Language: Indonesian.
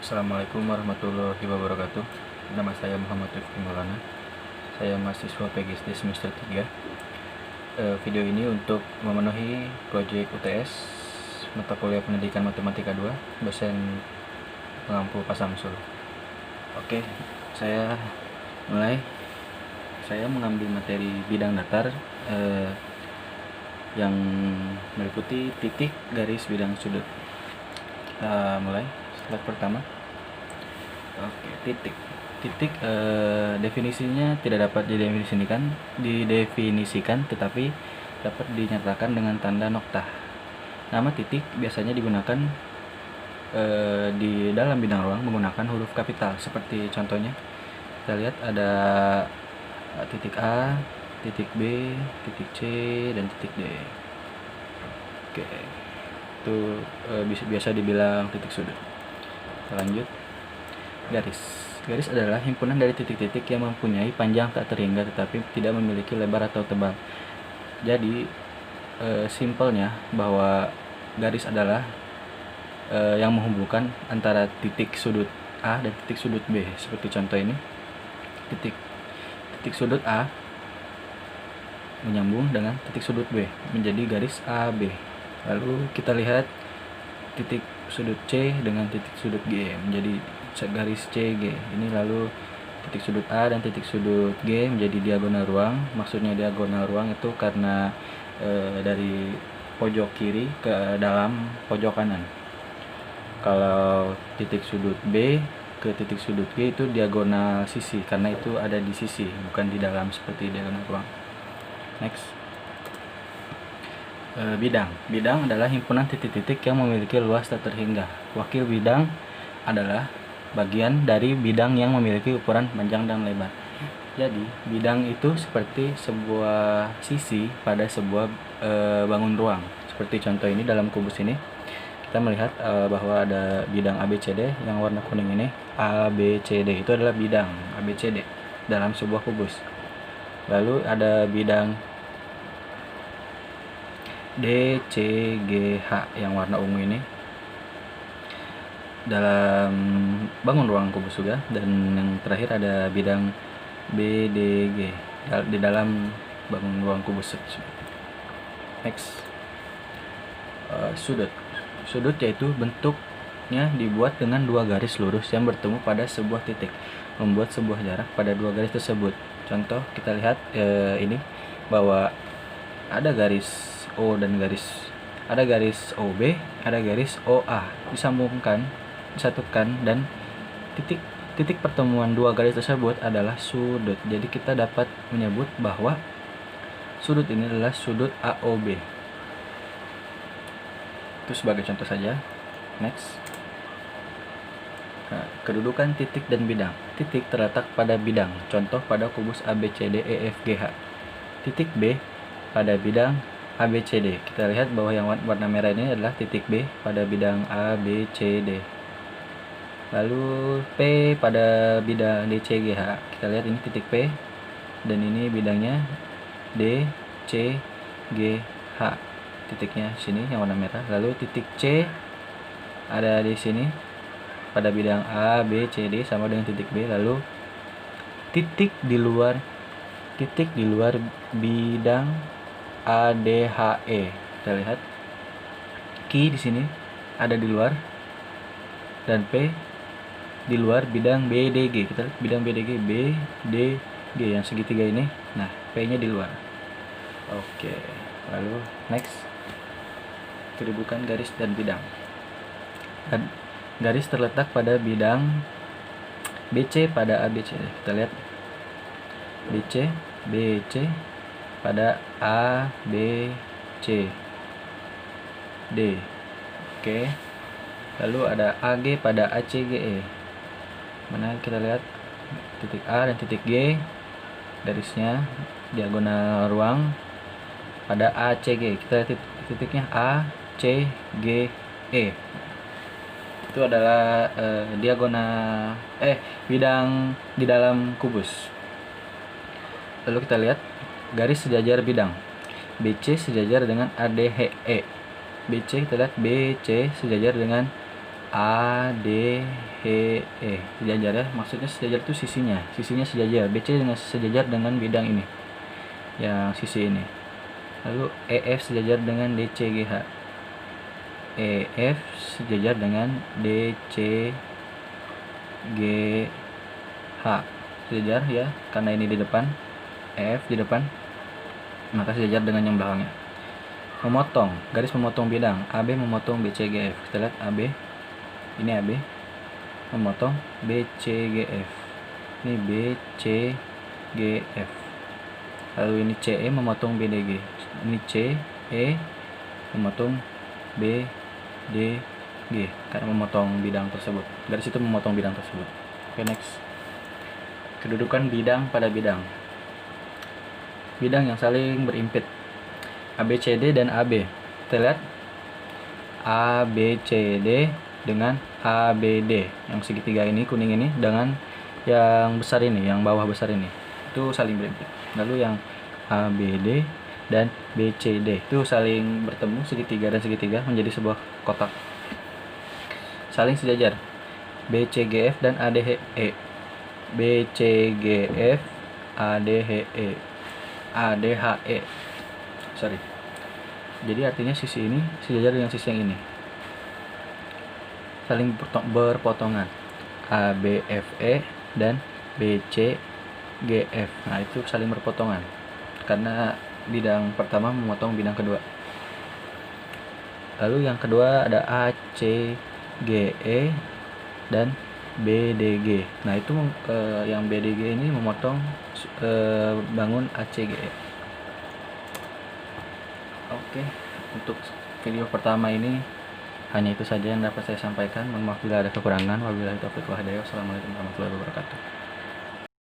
Assalamualaikum warahmatullahi wabarakatuh. Nama saya Muhammad Rifki Maulana. Saya mahasiswa PGSD semester 3. Video ini untuk memenuhi proyek UTS mata kuliah pendidikan matematika 2 dosen pengampu Pasamsul. Oke, saya mulai. Saya mengambil materi bidang datar yang meliputi titik, garis, bidang, sudut. Kita mulai. Slide pertama. Oke, titik. Definisinya tidak dapat didefinisikan tetapi dapat dinyatakan dengan tanda noktah. Nama titik biasanya digunakan di dalam bidang ruang menggunakan huruf kapital, seperti contohnya kita lihat ada titik A, titik B, titik C, dan titik D. Oke, itu biasa dibilang titik sudut. Kita lanjut. Garis adalah himpunan dari titik-titik yang mempunyai panjang tak terhingga tetapi tidak memiliki lebar atau tebal. Jadi simpelnya bahwa garis adalah yang menghubungkan antara titik sudut A dan titik sudut B. Seperti contoh ini, titik sudut A menyambung dengan titik sudut B menjadi garis AB. Lalu kita lihat titik sudut C dengan titik sudut G menjadi garis CG. Ini lalu titik sudut A dan titik sudut G menjadi diagonal ruang. Maksudnya diagonal ruang itu karena dari pojok kiri ke dalam pojok kanan. Kalau titik sudut B ke titik sudut G itu diagonal sisi karena itu ada di sisi, bukan di dalam seperti diagonal ruang. Next. Bidang adalah himpunan titik-titik yang memiliki luas tak terhingga. Wakil bidang adalah bagian dari bidang yang memiliki ukuran panjang dan lebar. Jadi bidang itu seperti sebuah sisi pada sebuah bangun ruang. Seperti contoh ini dalam kubus ini kita melihat bahwa ada bidang ABCD yang warna kuning ini. ABCD itu adalah bidang ABCD dalam sebuah kubus. Lalu ada bidang DCGH yang warna ungu ini dalam bangun ruang kubus juga, dan yang terakhir ada bidang BDG di dalam bangun ruang kubus. Next. Sudut yaitu bentuknya dibuat dengan dua garis lurus yang bertemu pada sebuah titik, membuat sebuah jarak pada dua garis tersebut. Contoh kita lihat ini bahwa ada garis O dan ada garis OB, ada garis OA disatukan dan titik pertemuan dua garis tersebut adalah sudut. Jadi kita dapat menyebut bahwa sudut ini adalah sudut AOB. Itu sebagai contoh saja. Next. Nah, kedudukan titik dan bidang. Titik terletak pada bidang, contoh pada kubus ABCDEFGH. Titik B pada bidang ABCD. Kita lihat bahwa yang warna merah ini adalah titik B pada bidang ABCD. Lalu P pada bidang DCGH. Kita lihat ini titik P dan ini bidangnya DCGH. Titiknya sini yang warna merah. Lalu titik C ada di sini pada bidang ABCD sama dengan titik B. Lalu titik di luar bidang ADHE. Kita lihat Q di sini ada di luar dan P di luar bidang BDG. Kita lihat bidang BDG, BDG yang segitiga ini. Nah, P-nya di luar. Oke. Lalu next. Kedudukan garis dan bidang. Garis terletak pada bidang BC pada ABCD. Kita lihat BC pada A, B, C, D. Oke. Lalu ada AG pada ACGE. Mana kita lihat titik A dan titik G, garisnya diagonal ruang pada ACG. Kita lihat titiknya A, C, G, E. Itu adalah bidang di dalam kubus. Lalu kita lihat garis sejajar bidang. BC sejajar dengan ADHE. BC kita lihat BC sejajar dengan A D H E. Sejajar ya, maksudnya sejajar itu sisinya sejajar. BC dengan sejajar dengan bidang ini, yang sisi ini. Lalu EF sejajar dengan DCGH. EF sejajar dengan DCGH. Sejajar ya, karena ini di depan, EF di depan, maka sejajar dengan yang belakangnya. Memotong, garis memotong bidang. AB memotong BCGF. Kita lihat AB, ini AB memotong BCGF. Ini BCGF. Lalu ini CE memotong BDG. Ini CE memotong BDG karena memotong bidang tersebut. Garis itu memotong bidang tersebut. Oke, next. Kedudukan bidang pada bidang. Bidang yang saling berimpit. ABCD dan AB. Kita lihat ABCD dengan ABD, yang segitiga ini, kuning ini, dengan yang besar ini, yang bawah besar ini, itu saling berimpit. Lalu yang ABD dan BCD itu saling bertemu, segitiga dan segitiga menjadi sebuah kotak. Saling sejajar. BCGF dan ADHE. BCGF ADHE. ADHE. Sorry. Jadi artinya sisi ini sejajar dengan sisi yang ini. Saling berpotongan. ABFE dan BCGF. Nah, itu saling berpotongan karena bidang pertama memotong bidang kedua. Lalu yang kedua ada ACGE dan BDG. Nah, itu yang BDG ini memotong bangun ACGE. Oke, untuk video pertama ini hanya itu saja yang dapat saya sampaikan. Mohon maaf bila ada kekurangan. Wabillahi taufiq wal hidayah. Wassalamualaikum warahmatullahi wabarakatuh.